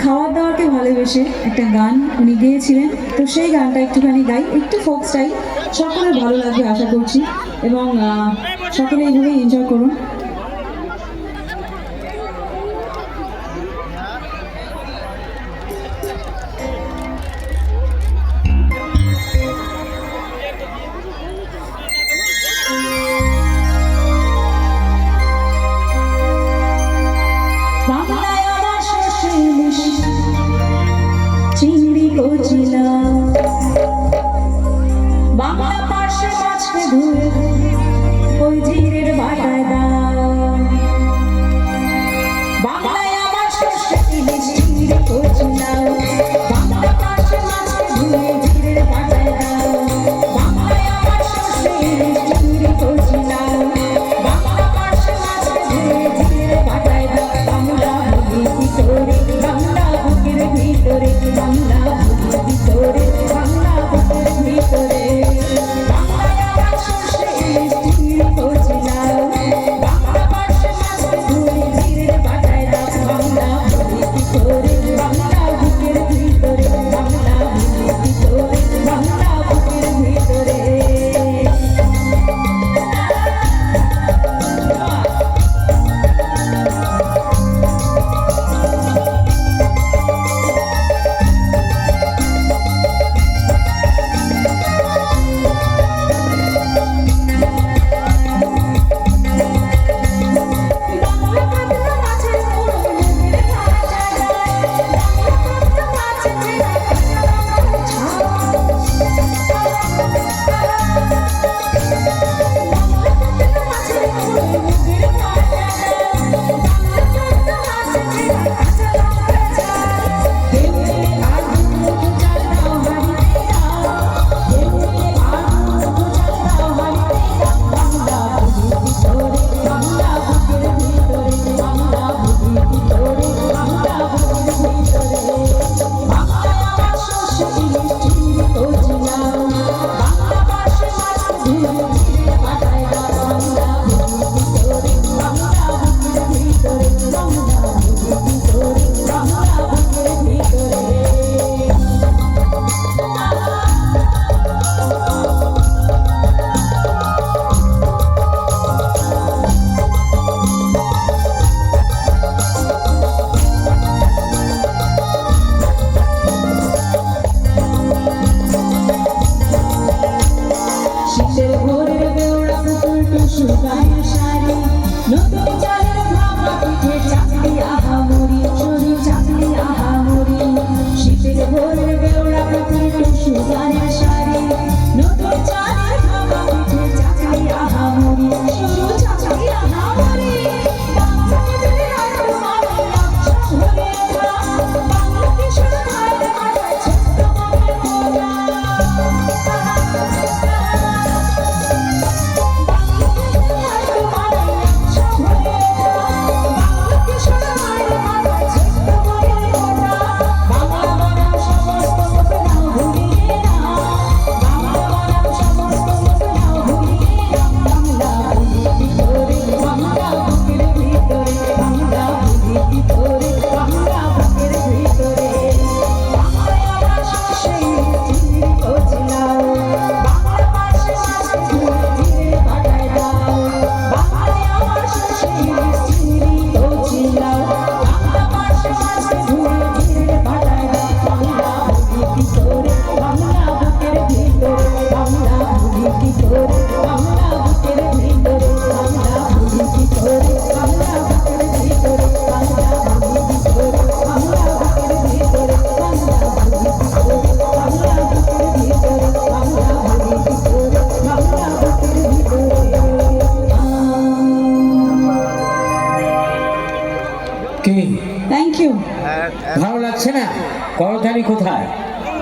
খাওয়া দাওয়াকে ভালোবেসে একটা গান উনি গেয়েছিলেন, তো সেই গানটা একটুখানি গাই, একটু ফোক স্টাইল, সকলের ভালো লাগবে আশা করছি এবং সকলে এইভাবে এনজয় করুন। চিংড়ি কচিলা বাংলা পাশে মাছকে ধুয়ে ওই ঝিরের বাটায় দাও। বাংলায় আমার সর্ষে ইলিশ চিংড়ি কচিলা বাংলা পাশে মাছকে ধুয়ে ঝিরের বাটায় দাও। বাংলায় আমার সর্ষে ইলিশ চিংড়ি কচিলা বাংলা পাশে মাছকে ধুয়ে ঝিরের বাটায় দাও। বাংলা বলি কি করে বাংলা বুকের ভিতরে, বাংলা বুকের ভিতরে, বাংলা বুকের ভিতরে বাংলায় আমার সর্ষে ইলিশ চিংড়ি কচিলা বাংলা পাশে মাছকে ধুয়ে ঝিরের বাটায় দাও। বাংলা বলি কি করে বাংলা বুকের ভিতরে, বাংলা বুকের ভিতরে, বাংলা বুকের ভিতরে। ভালো লাগছে না? করতালি কোথায়?